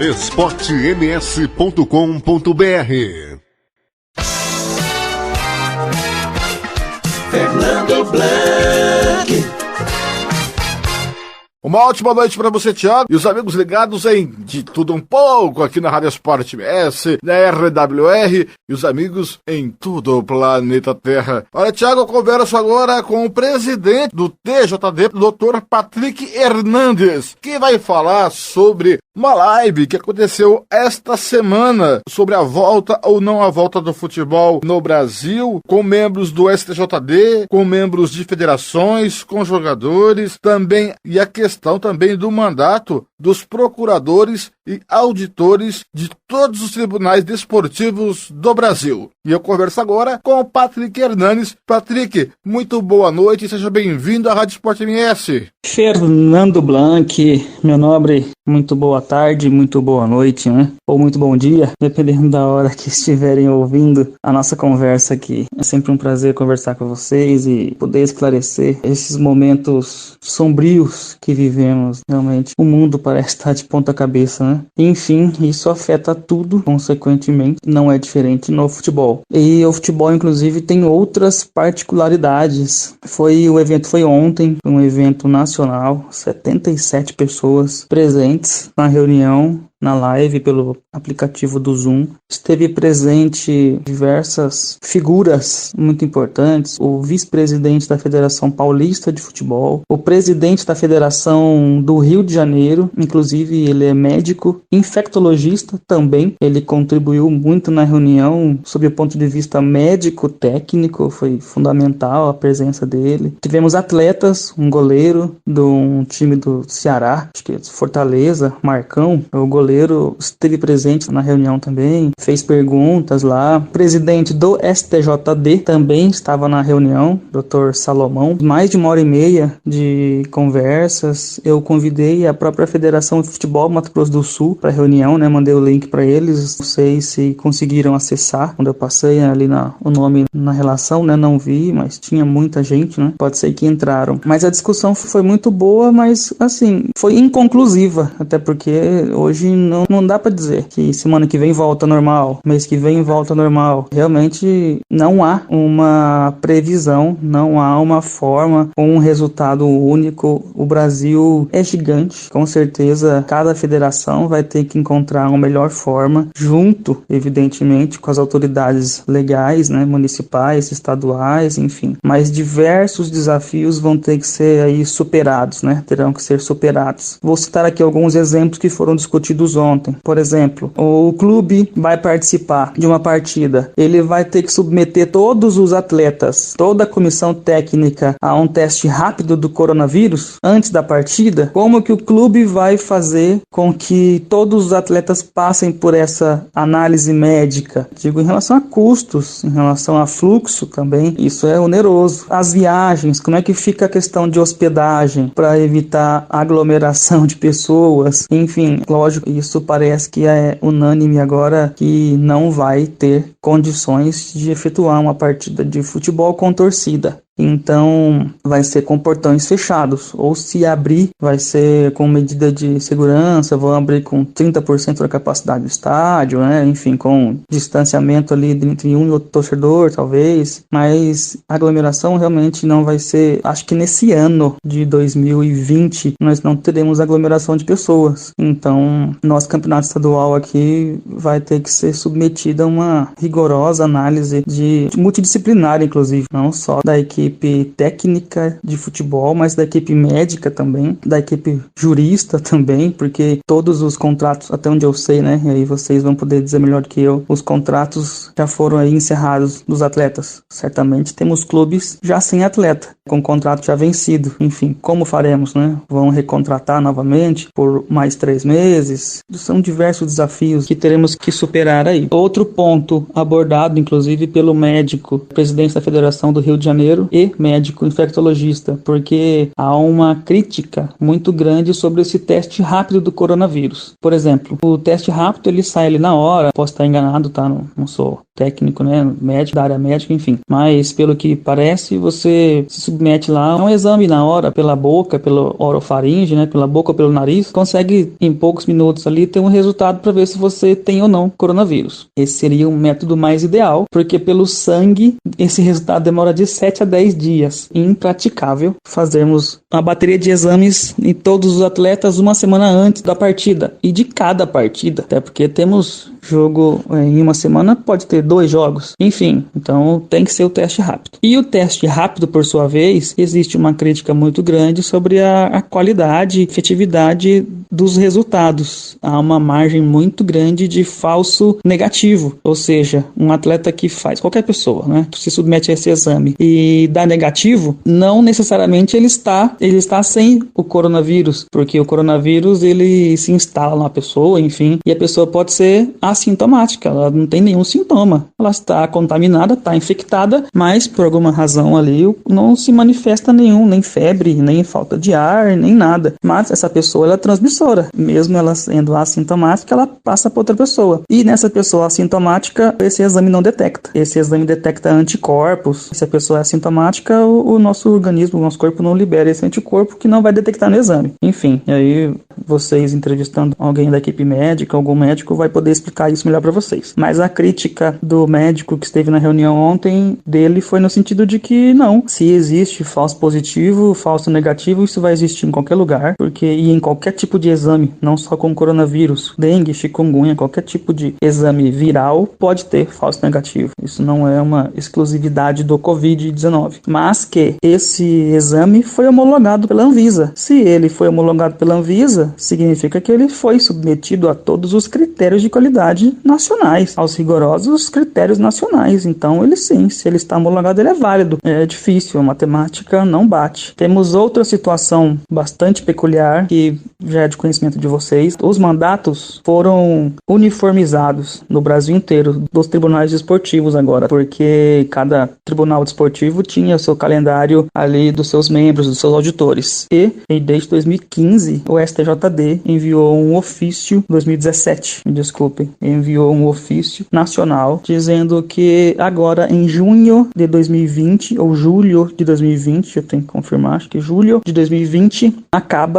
esportems.com.br. Fernando Blanc. Uma ótima noite para você, Thiago, e os amigos ligados em De Tudo Um Pouco aqui na Rádio Sport MS, na RWR, e os amigos em todo o planeta Terra. Olha, Thiago, eu converso agora com o presidente do TJD, o Dr. Patrick Hernandes, que vai falar sobre uma live que aconteceu esta semana sobre a volta ou não a volta do futebol no Brasil, com membros do STJD, com membros de federações, com jogadores, também, e a questão também do mandato dos procuradores e auditores de todos os tribunais desportivos do Brasil. E eu converso agora com o Patrick Hernandes. Patrick, muito boa noite e seja bem-vindo à Rádio Sport MS. Fernando Blanc, meu nobre, muito boa tarde, muito boa noite, né? Ou muito bom dia, dependendo da hora que estiverem ouvindo a nossa conversa aqui. É sempre um prazer conversar com vocês e poder esclarecer esses momentos sombrios que vivemos. Realmente, o mundo parece estar de ponta cabeça, né? Enfim, isso afeta tudo, consequentemente, não é diferente no futebol. E o futebol, inclusive, tem outras particularidades. O evento foi ontem, um evento nacional, 77 pessoas presentes na reunião, na live pelo aplicativo do Zoom. Esteve presente diversas figuras muito importantes, o vice-presidente da Federação Paulista de Futebol, o presidente da Federação do Rio de Janeiro, inclusive ele é médico, infectologista também, ele contribuiu muito na reunião sob o ponto de vista médico-técnico, foi fundamental a presença dele. Tivemos atletas, um goleiro de um time do Ceará, acho que é Fortaleza, Marcão, o goleiro esteve presente na reunião também, fez perguntas lá. O presidente do STJD também estava na reunião, Dr. Salomão. Mais de 1h30 de conversas. Eu convidei a própria Federação de Futebol Mato Grosso do Sul para a reunião, né? Mandei o link para eles. Não sei se conseguiram acessar. Quando eu passei ali o nome na relação, né? Não vi, mas tinha muita gente, né? Pode ser que entraram. Mas a discussão foi muito boa, mas assim, foi inconclusiva, até porque hoje não dá para dizer que semana que vem volta normal, mês que vem volta normal. Realmente não há uma previsão, não há uma forma, um resultado único. O Brasil é gigante, com certeza cada federação vai ter que encontrar uma melhor forma, junto, evidentemente, com as autoridades legais, né, municipais, estaduais, enfim. Mas diversos desafios vão ter que ser aí superados, né, terão que ser superados. Vou citar aqui alguns exemplos que foram discutidos ontem. Por exemplo, o clube vai participar de uma partida, ele vai ter que submeter todos os atletas, toda a comissão técnica a um teste rápido do coronavírus antes da partida. Como que o clube vai fazer com que todos os atletas passem por essa análise médica? Digo, em relação a custos, em relação a fluxo também, isso é oneroso. As viagens, como é que fica a questão de hospedagem para evitar aglomeração de pessoas? Enfim, lógico, isso parece que é unânime agora que não vai ter condições de efetuar uma partida de futebol com torcida. Então vai ser com portões fechados, ou se abrir vai ser com medida de segurança, vão abrir com 30% da capacidade do estádio, né? Enfim, com distanciamento ali entre um e outro torcedor, talvez, mas a aglomeração realmente não vai ser. Acho que nesse ano de 2020 nós não teremos aglomeração de pessoas, então nosso campeonato estadual aqui vai ter que ser submetido a uma rigorosa análise de multidisciplinar, inclusive, não só da equipe técnica de futebol, mas da equipe médica também, da equipe jurista também, porque todos os contratos, até onde eu sei, né, e aí vocês vão poder dizer melhor do que eu, os contratos já foram aí encerrados dos atletas. Certamente temos clubes já sem atleta, com contrato já vencido. Enfim, como faremos, né? Vão recontratar novamente por mais 3 meses? São diversos desafios que teremos que superar aí. Outro ponto abordado, inclusive, pelo médico, presidente da Federação do Rio de Janeiro, e médico infectologista, porque há uma crítica muito grande sobre esse teste rápido do coronavírus. Por exemplo, o teste rápido ele sai ali na hora, posso estar enganado, tá? Não sou técnico, né? Médico, da área médica, enfim. Mas pelo que parece, você se submete lá a um exame na hora, pela boca, pelo orofaringe, né? Pela boca ou pelo nariz, consegue em poucos minutos ali ter um resultado para ver se você tem ou não coronavírus. Esse seria um método mais ideal, porque pelo sangue esse resultado demora de 7 a 10 dias. Impraticável fazermos uma bateria de exames em todos os atletas uma semana antes da partida e de cada partida, até porque temos jogo em uma semana, pode ter 2 jogos, enfim, então tem que ser o teste rápido. E o teste rápido, por sua vez, existe uma crítica muito grande sobre a qualidade e efetividade dos resultados. Há uma margem muito grande de falso negativo, ou seja, um atleta que faz, qualquer pessoa, né, se submete a esse exame e dá negativo, não necessariamente ele está sem o coronavírus, porque o coronavírus ele se instala na pessoa, enfim, e a pessoa pode ser assintomática, ela não tem nenhum sintoma, ela está contaminada, está infectada, mas por alguma razão ali não se manifesta nem febre, nem falta de ar, nem nada, mas essa pessoa ela é transmissora, mesmo ela sendo assintomática, ela passa para outra pessoa, e nessa pessoa assintomática, esse exame não detecta, esse exame detecta anticorpos, se a pessoa é assintomática, o nosso organismo, o nosso corpo não libera esse anticorpo que não vai detectar no exame, enfim, e aí vocês entrevistando alguém da equipe médica, algum médico vai poder explicar isso melhor para vocês. Mas a crítica do médico que esteve na reunião ontem dele foi no sentido de que não, se existe falso positivo, falso negativo, isso vai existir em qualquer lugar, porque e em qualquer tipo de exame, não só com coronavírus, dengue, chikungunya, qualquer tipo de exame viral pode ter falso negativo. Isso não é uma exclusividade do Covid-19, mas que esse exame foi homologado pela Anvisa. Se ele foi homologado pela Anvisa, significa que ele foi submetido a todos os critérios de qualidade nacionais, aos rigorosos critérios nacionais. Então, ele sim, se ele está homologado, ele é válido. É difícil, a matemática não bate. Temos outra situação bastante peculiar, que já é de conhecimento de vocês. Os mandatos foram uniformizados no Brasil inteiro, dos tribunais desportivos agora, porque cada tribunal desportivo tinha o seu calendário ali dos seus membros, dos seus auditores. E desde 2015, o STJD enviou um ofício, 2017, me desculpe, enviou um ofício nacional dizendo que agora em junho de 2020, ou julho de 2020, eu tenho que confirmar, acho que julho de 2020,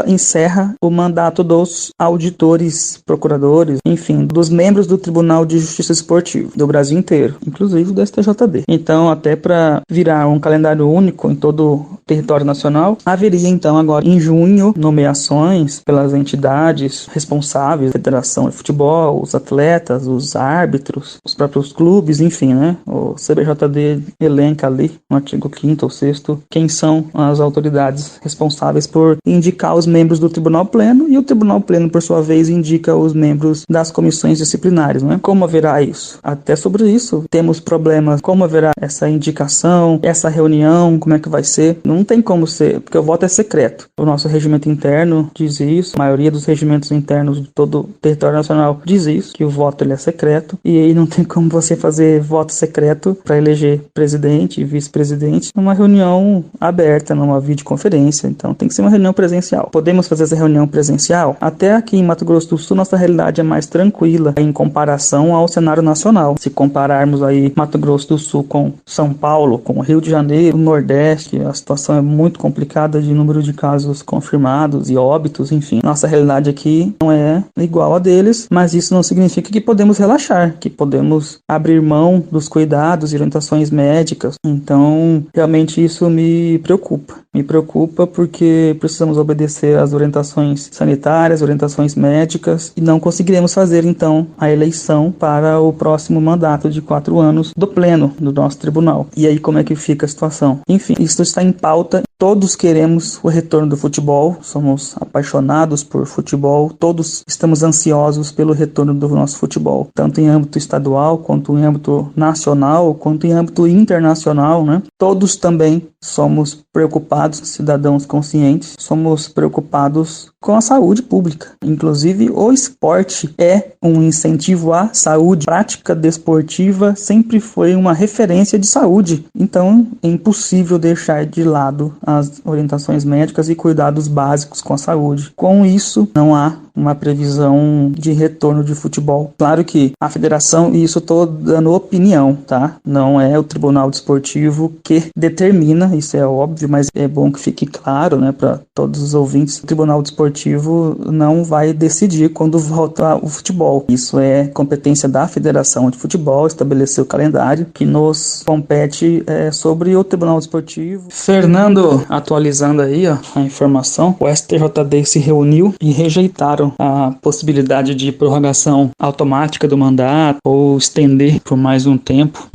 encerra o mandato dos auditores, procuradores, enfim, dos membros do Tribunal de Justiça Esportivo do Brasil inteiro, inclusive do STJD. Então, até para virar um calendário único em todo o território nacional, haveria então agora em junho nomeações pelas entidades responsáveis, Federação de Futebol, os atletas, os árbitros, os próprios clubes, enfim, né? O CBJD elenca ali no artigo 5º ou 6º quem são as autoridades responsáveis por indicar os membros do Tribunal Pleno, e o Tribunal Pleno, por sua vez, indica os membros das comissões disciplinares, né? Como haverá isso? Até sobre isso temos problemas. Como haverá essa indicação, essa reunião, como é que vai ser? Não tem como ser, porque o voto é secreto. O nosso regimento interno diz isso, a maioria dos regimentos internos de todo o território nacional diz isso, que o voto ele é secreto, e aí não tem como você fazer voto secreto para eleger presidente e vice-presidente numa reunião aberta, numa videoconferência. Então tem que ser uma reunião presencial. Podemos fazer essa reunião presencial? Até aqui em Mato Grosso do Sul, nossa realidade é mais tranquila em comparação ao cenário nacional. Se compararmos aí Mato Grosso do Sul com São Paulo, com Rio de Janeiro, Nordeste, a situação é muito complicada de número de casos confirmados e óbitos, enfim. Nossa realidade aqui não é igual a deles, mas isso não significa que podemos relaxar, que podemos abrir mão dos cuidados e orientações médicas. Então, realmente isso me preocupa. Me preocupa porque precisamos obedecer às orientações sanitárias, orientações médicas, e não conseguiremos fazer, então, a eleição para o próximo mandato de 4 anos do Pleno do nosso tribunal. E aí, como é que fica a situação? Enfim, isso está em pauta. Todos queremos o retorno do futebol, somos apaixonados por futebol, todos estamos ansiosos pelo retorno do nosso futebol, tanto em âmbito estadual, quanto em âmbito nacional, quanto em âmbito internacional, né? Todos também somos preocupados, cidadãos conscientes, somos preocupados com a saúde pública. Inclusive, o esporte é um incentivo à saúde. Prática desportiva sempre foi uma referência de saúde. Então, é impossível deixar de lado as orientações médicas e cuidados básicos com a saúde. Com isso, não há uma previsão de retorno de futebol. Claro que a federação, e isso estou dando opinião, tá? Não é o Tribunal Desportivo que determina, isso é óbvio, mas é bom que fique claro, né, para todos os ouvintes. O Tribunal Desportivo não vai decidir quando volta o futebol. Isso é competência da Federação de Futebol, estabelecer o calendário que nos compete sobre o Tribunal Desportivo. Fernando, atualizando aí a informação, o STJD se reuniu e rejeitaram a possibilidade de prorrogação automática do mandato ou estender por mais um tempo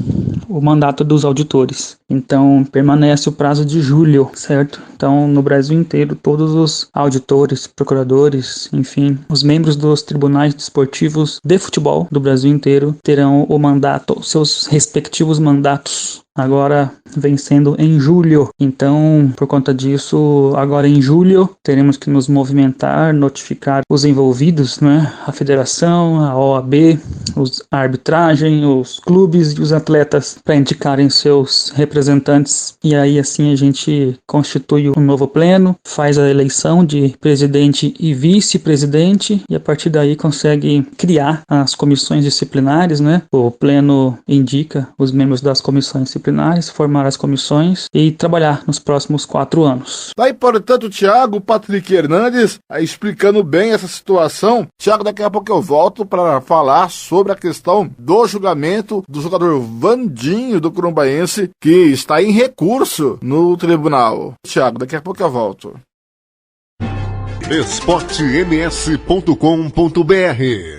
o mandato dos auditores. Então, permanece o prazo de julho, certo? Então, no Brasil inteiro, todos os auditores, procuradores, enfim, os membros dos tribunais desportivos de futebol do Brasil inteiro terão o mandato, seus respectivos mandatos agora vencendo em julho. Então, por conta disso, agora em julho, teremos que nos movimentar, notificar os envolvidos, né? A federação, a OAB, a arbitragem, os clubes e os atletas para indicarem seus representantes. E aí, assim, a gente constitui um novo pleno, faz a eleição de presidente e vice-presidente e a partir daí consegue criar as comissões disciplinares, né? O pleno indica os membros das comissões disciplinares, formar as comissões e trabalhar nos próximos 4 anos. Daí, portanto, Thiago, Patrick Hernandes, explicando bem essa situação. Thiago, daqui a pouco eu volto para falar sobre a questão do julgamento do jogador Vandinho do Corumbaense, que está em recurso no tribunal. Thiago, daqui a pouco eu volto. esportems.com.br